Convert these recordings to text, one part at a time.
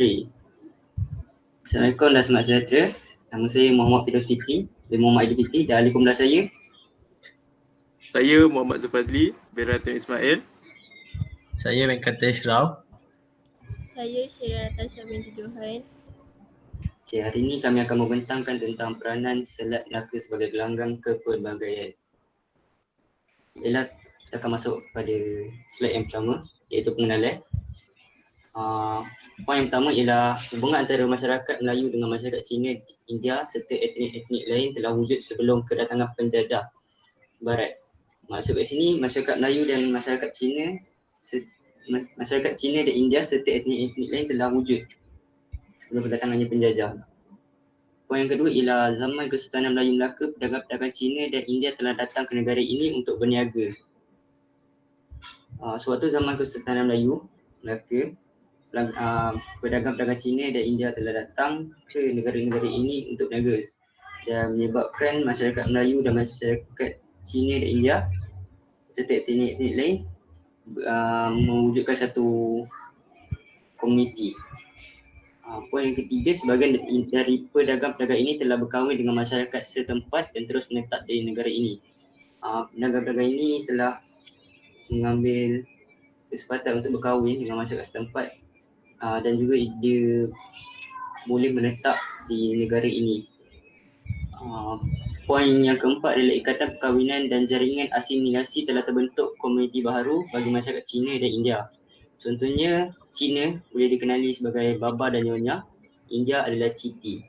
Fitri. Assalamualaikum dan selamat sejahtera. Nama saya Muhammad Firdaus Fitri, bin Muhammad Aidil Fitri, dan ahli pembelah saya. Saya Muhammad Zulfadli bin Ratim Ismail. Saya Venkata Ishraf. Saya Syirah Natasha binti Johan. Okay, hari ini kami akan membentangkan tentang peranan Selat Melaka sebagai gelanggang kepelbagaian. Ialah kita akan masuk pada slide yang pertama, iaitu pengenalan. Poin yang pertama ialah hubungan antara masyarakat Melayu dengan masyarakat Cina, India serta etnik-etnik lain telah wujud sebelum kedatangan penjajah Barat. Maksud kat sini, masyarakat Melayu dan masyarakat Cina dan India serta etnik-etnik lain telah wujud sebelum kedatangannya penjajah. Poin yang kedua ialah zaman Kesultanan Melayu Melaka, pedagang-pedagang Cina dan India telah datang ke negara ini untuk berniaga. Suatu zaman Kesultanan Melayu Melaka, pedagang-pedagang Cina dan India telah datang ke negara-negara ini untuk berniaga dan menyebabkan masyarakat Melayu dan masyarakat Cina dan India serta etnik-etnik lain mewujudkan satu komuniti. Poin yang ketiga, sebahagian dari pedagang-pedagang ini telah berkahwin dengan masyarakat setempat dan terus menetap di negara ini. Pedagang-pedagang ini telah mengambil kesempatan untuk berkahwin dengan masyarakat setempat dan juga dia boleh menetap di negara ini. Poin yang keempat adalah ikatan perkahwinan dan jaringan asimilasi telah terbentuk komuniti baharu bagi masyarakat Cina dan India. Contohnya, Cina boleh dikenali sebagai Baba dan Nyonya, India adalah Citi.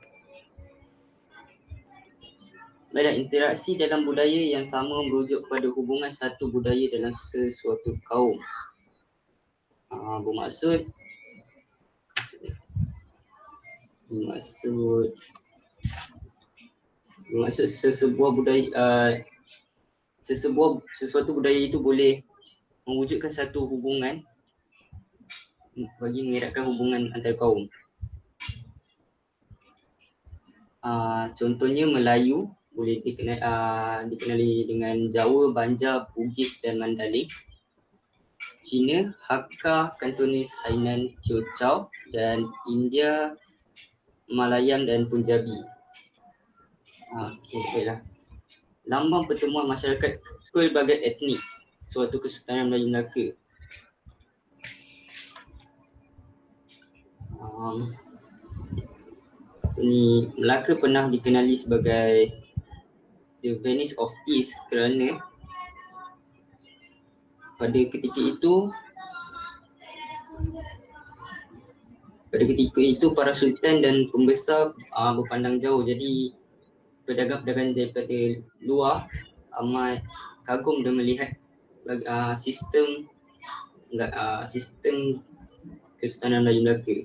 Baiklah, interaksi dalam budaya yang sama merujuk kepada hubungan satu budaya dalam sesuatu kaum. Bermaksud sesuatu budaya itu boleh mewujudkan satu hubungan bagi mengeratkan hubungan antar kaum. Contohnya Melayu boleh dikenali dengan Jawa, Banjar, Bugis dan Mandailing. Cina, Hakka, Kantonis, Hainan, Teochew dan India, Malayan dan Punjabi. Baiklah. Lambang pertemuan masyarakat pelbagai etnik suatu Kesultanan Melayu Melaka. Melaka pernah dikenali sebagai the Venice of East kerana pada ketika itu para sultan dan pembesar berpandang jauh, jadi pedagang-pedagang daripada luar amat kagum dan melihat sistem Kesultanan Melayu Melaka.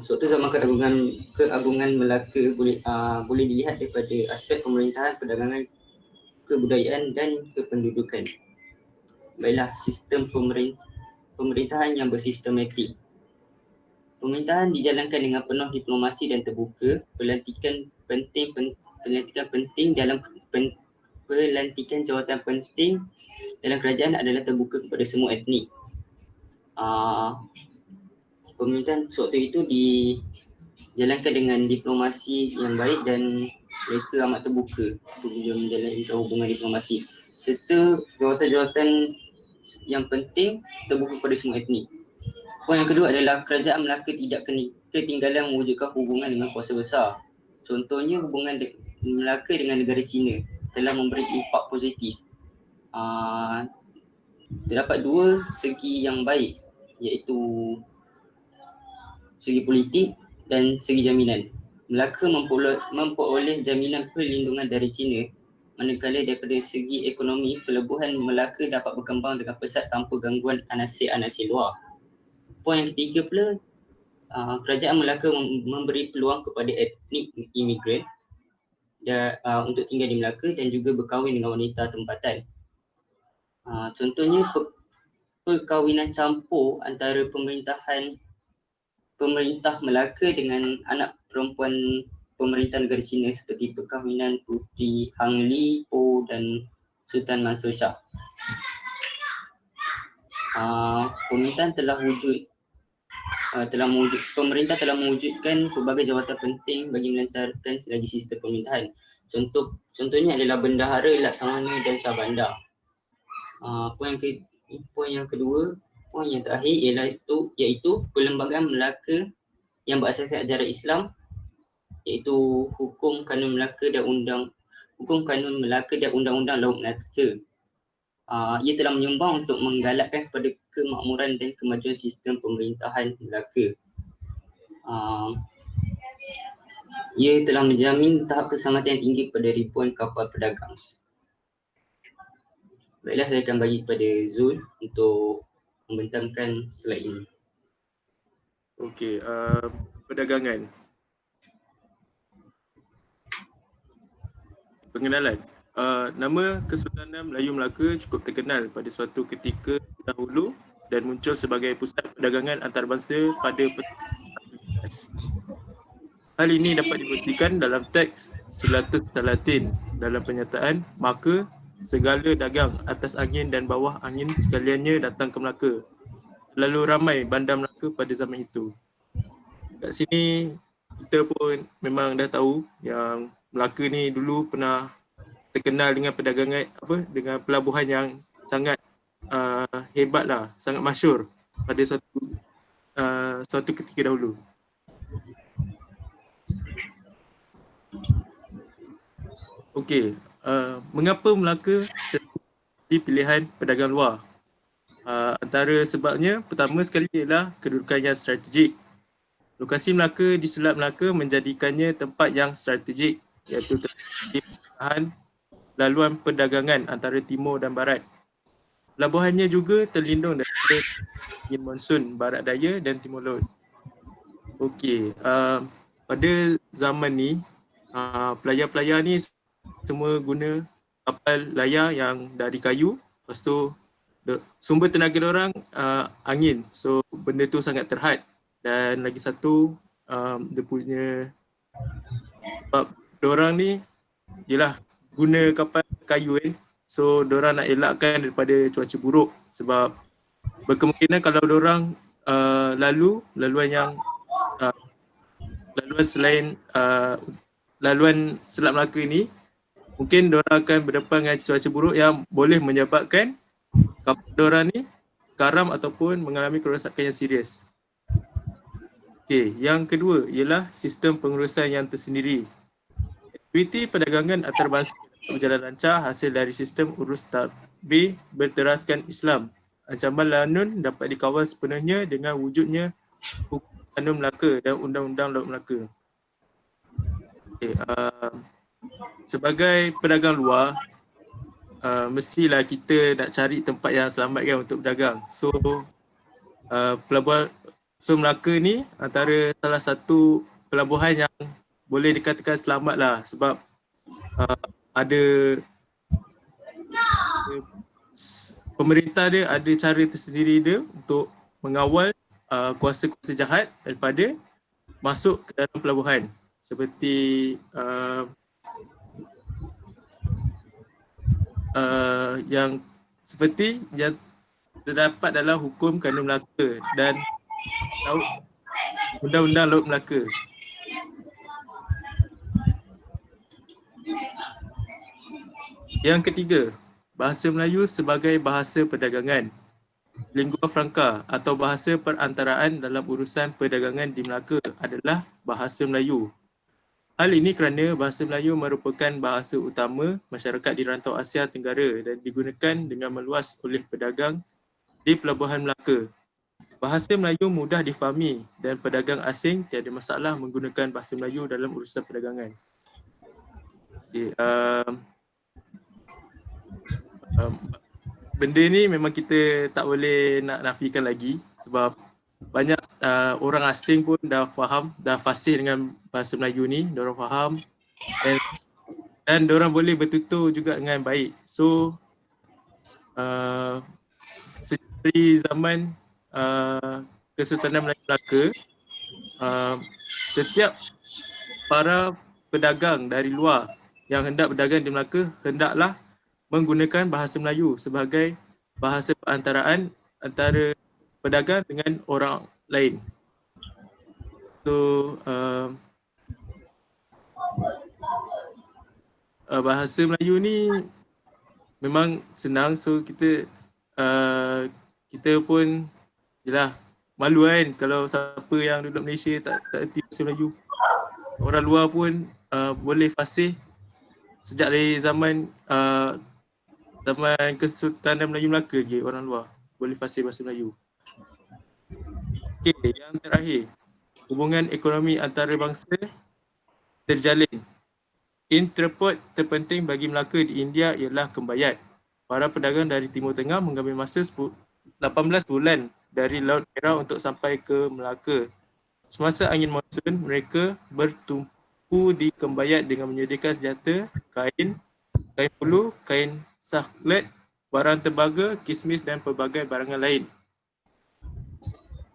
Suatu zaman keagungan Melaka boleh dilihat daripada aspek pemerintahan, perdagangan, kebudayaan dan kependudukan. Baiklah, sistem pemerintahan yang bersistematik. Pemerintahan dijalankan dengan penuh diplomasi dan terbuka. Pelantikan jawatan penting dalam kerajaan adalah terbuka kepada semua etnik. Pemerintahan sewaktu itu dijalankan dengan diplomasi yang baik dan mereka amat terbuka untuk menjalankan hubungan diplomasi, serta jawatan-jawatan yang penting terbuka kepada semua etnik. Poin yang kedua adalah kerajaan Melaka tidak ketinggalan mewujudkan hubungan dengan kuasa besar. Contohnya, hubungan Melaka dengan negara China telah memberi impak positif. Terdapat dua segi yang baik, iaitu segi politik dan segi jaminan. Melaka memperoleh jaminan perlindungan dari China, manakala daripada segi ekonomi, pelebuhan Melaka dapat berkembang dengan pesat tanpa gangguan anasir-anasir luar. Poin yang ketiga pula, kerajaan Melaka memberi peluang kepada etnik imigran untuk tinggal di Melaka dan juga berkahwin dengan wanita tempatan. Contohnya perkahwinan campur antara pemerintah Melaka dengan anak perempuan pemerintah negara China seperti perkahwinan Puteri Hang Li Po dan Sultan Mansur Shah. pemerintah telah mewujudkan pelbagai jawatan penting bagi melancarkan selagi sistem pemerintahan. Contohnya adalah Bendahara, Laksamana dan Shahbandar. Poin yang terakhir iaitu Perlembagaan Melaka yang berasaskan ajaran Islam, iaitu Hukum Kanun Melaka dan Undang-Undang Laut Melaka. Ia telah menyumbang untuk menggalakkan kepada kemakmuran dan kemajuan sistem pemerintahan Melaka. Ia telah menjamin tahap keselamatan yang tinggi pada ribuan kapal pedagang. Baiklah, saya akan bagi kepada Zul untuk membentangkan slide ini. Okey, perdagangan. Pengenalan. Nama Kesultanan Melayu Melaka cukup terkenal pada suatu ketika dahulu dan muncul sebagai pusat perdagangan antarabangsa pada 14. Hal ini dapat dibuktikan dalam teks Silatus Salatin dalam pernyataan, maka segala dagang atas angin dan bawah angin sekaliannya datang ke Melaka. Lalu ramai bandar Melaka pada zaman itu. Kat sini kita pun memang dah tahu yang Melaka ni dulu pernah terkenal dengan perdagangan dengan pelabuhan yang sangat hebat lah, sangat masyhur pada suatu ketika dahulu. Okey, mengapa Melaka jadi pilihan pedagang luar? Antara sebabnya, pertama sekali ialah kedudukan yang strategik. Lokasi Melaka di Selat Melaka menjadikannya tempat yang strategik, iaitu terjadi pertahanan laluan perdagangan antara timur dan barat. Pelabuhannya juga terlindung daripada angin monsun barat daya dan timur laut. Okey, pada zaman ni pelayar-pelayar ni semua guna kapal layar yang dari kayu. Lepas tu sumber tenaga diorang angin. So benda tu sangat terhad. Dan lagi satu dia punya sebab diorang ni ialah guna kapal kayu kan. So diorang nak elakkan daripada cuaca buruk sebab berkemungkinan kalau diorang laluan yang laluan selain laluan Selat Melaka ni, mungkin diorang akan berdepan dengan cuaca buruk yang boleh menyebabkan kapal diorang ni karam ataupun mengalami kerosakan yang serius. Okey, yang kedua ialah sistem pengurusan yang tersendiri. Aktiviti perdagangan antarabangsa berjalan lancar hasil dari sistem urus tabir berteraskan Islam. Ancaman lanun dapat dikawal sepenuhnya dengan wujudnya Hukum Kanun Melaka dan Undang-Undang Laut Melaka. Okay, sebagai pedagang luar, mestilah kita nak cari tempat yang selamat kan untuk berdagang. So pelabuhan Melaka ni antara salah satu pelabuhan yang boleh dikatakan selamat lah sebab ada pemerintah dia ada cara tersendiri dia untuk mengawal kuasa-kuasa jahat daripada masuk ke dalam pelabuhan seperti yang terdapat dalam Hukum Kanun Melaka dan Undang-Undang Laut Melaka. Yang ketiga, bahasa Melayu sebagai bahasa perdagangan. Lingua franca atau bahasa perantaraan dalam urusan perdagangan di Melaka adalah bahasa Melayu. Hal ini kerana bahasa Melayu merupakan bahasa utama masyarakat di rantau Asia Tenggara dan digunakan dengan meluas oleh pedagang di Pelabuhan Melaka. Bahasa Melayu mudah difahami dan pedagang asing tiada masalah menggunakan bahasa Melayu dalam urusan perdagangan. Okay, benda ni memang kita tak boleh nak nafikan lagi sebab banyak orang asing pun dah faham, dah fasih dengan bahasa Melayu ni, diorang faham dan diorang boleh bertutur juga dengan baik. So sejak zaman Kesultanan Melayu Melaka, setiap para pedagang dari luar yang hendak berdagang di Melaka hendaklah menggunakan bahasa Melayu sebagai bahasa perantaraan antara pedagang dengan orang lain. So bahasa Melayu ni memang senang, so kita pun yelah malu kan kalau siapa yang duduk Malaysia tak erti bahasa Melayu. Orang luar pun boleh fasih sejak dari zaman Kesultanan Melayu Melaka lagi, orang luar boleh fasih bahasa Melayu. Okey, yang terakhir, hubungan ekonomi antarabangsa terjalin. Entrepot terpenting bagi Melaka di India ialah kembayat. Para pedagang dari Timur Tengah mengambil masa 18 bulan dari Laut Merah untuk sampai ke Melaka. Semasa angin monsun, mereka bertumpu di kembayat dengan menyediakan senjata, kain bulu, kain saklet, barang tembaga, kismis dan pelbagai barangan lain.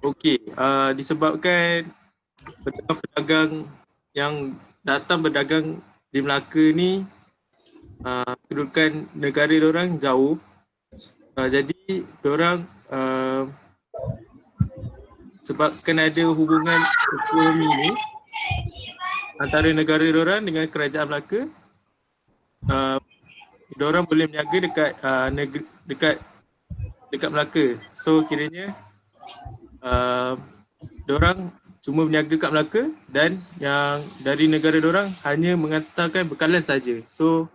Okey, disebabkan pedagang-pedagang yang datang berdagang di Melaka ni kedudukan negara diorang jauh, jadi diorang sebabkan ada hubungan ekonomi ni antara negara diorang dengan kerajaan Melaka, diorang boleh berniaga dekat Melaka. So kiranya diorang cuma berniaga kat Melaka dan yang dari negara diorang hanya mengantarkan bekalan saja. So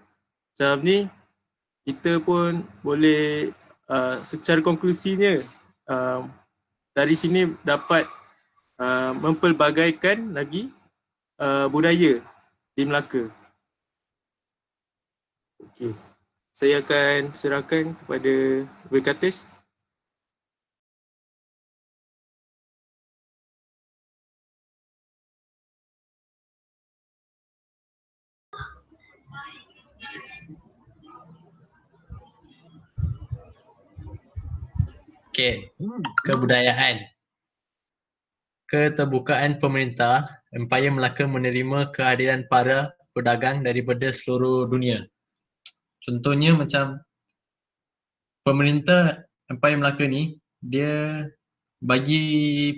macam ni kita pun boleh secara konklusinya dari sini dapat mempelbagaikan lagi budaya di Melaka. Okey, saya akan serahkan kepada Berkatis. Okey, kebudayaan. Keterbukaan pemerintah, Empayar Melaka menerima kehadiran para pedagang daripada seluruh dunia. Contohnya macam pemerintah Empayar Melaka ni, dia bagi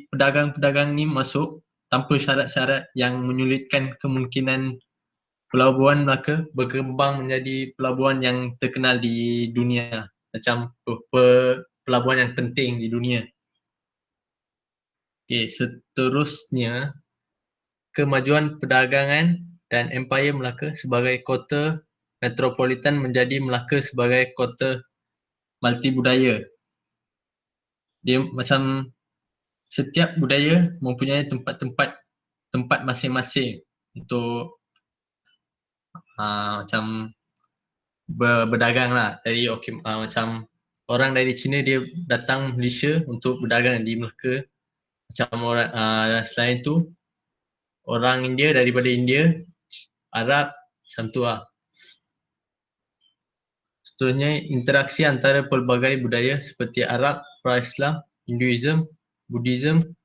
pedagang-pedagang ni masuk tanpa syarat-syarat yang menyulitkan kemungkinan pelabuhan Melaka berkembang menjadi pelabuhan yang terkenal di dunia. Macam pelabuhan yang penting di dunia. Okay, seterusnya, kemajuan perdagangan dan Empayar Melaka sebagai kota metropolitan menjadi Melaka sebagai kota multibudaya. Dia macam setiap budaya mempunyai tempat masing-masing untuk macam berdagang lah. Dari macam orang dari China dia datang Malaysia untuk berdagang di Melaka. Macam orang selain tu orang India daripada India, Arab, macam tu lah. Seterusnya, interaksi antara pelbagai budaya seperti Arab, Pra-Islam, Hinduism, Buddhism,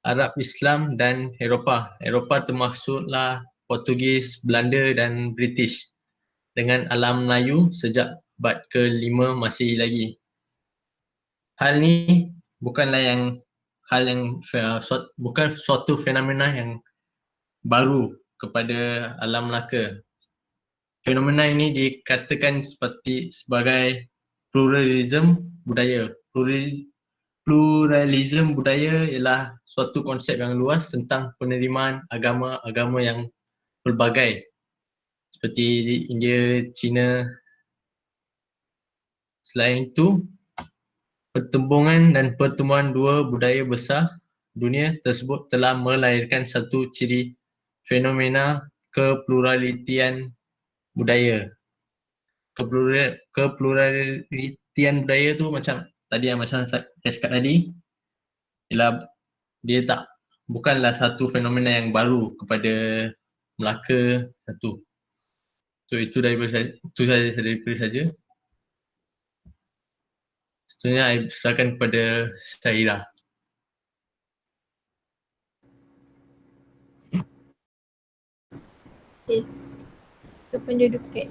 Arab Islam dan Eropah. Eropah termasuklah Portugis, Belanda dan British. Dengan alam Melayu sejak abad ke-5 masih lagi. Hal ni bukan suatu fenomena yang baru kepada alam Melaka. Fenomena ini dikatakan sebagai pluralism budaya. Pluralism budaya ialah suatu konsep yang luas tentang penerimaan agama-agama yang pelbagai seperti di India, China. Selain itu, pertembungan dan pertemuan dua budaya besar dunia tersebut telah melahirkan satu ciri fenomena kepluralitian budaya. Kepluralitian budaya tu macam tadi yang macam saya cakap tadi, ialah dia bukanlah satu fenomena yang baru kepada Melaka satu. So itu daripada saja. Seterusnya saya serahkan kepada Syahira. Okay. Kependudukan.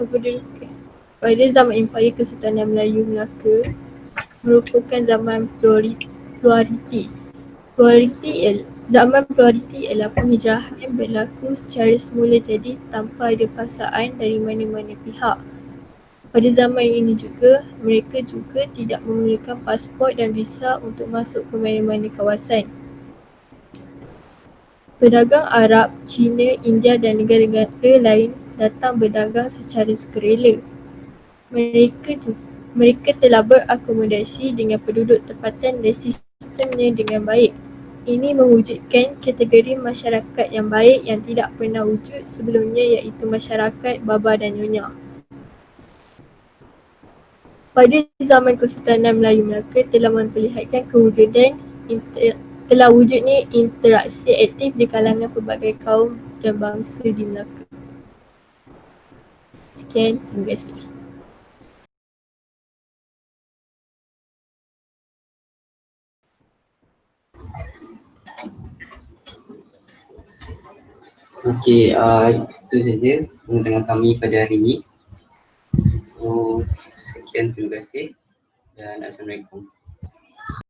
kependudukan. Pada zaman Empayar Kesultanan Melayu Melaka merupakan zaman pluraliti. Zaman pluraliti ialah penghijrahan berlaku secara semula jadi tanpa ada paksaan dari mana-mana pihak. Pada zaman ini juga, mereka juga tidak memerlukan pasport dan visa untuk masuk ke mana-mana kawasan. Pedagang Arab, Cina, India dan negara-negara lain datang berdagang secara sukarela. Mereka telah berakomodasi dengan penduduk tempatan dan sistemnya dengan baik. Ini mewujudkan kategori masyarakat yang baik yang tidak pernah wujud sebelumnya, iaitu masyarakat Baba dan Nyonya. Pada zaman Kesultanan Melayu Melaka telah memperlihatkan telah wujudnya interaksi aktif di kalangan pelbagai kaum dan bangsa di Melaka. Sekian, terima kasih. Okey, itu saja pembincangan kami pada hari ini. So, sekian, terima kasih dan Assalamualaikum.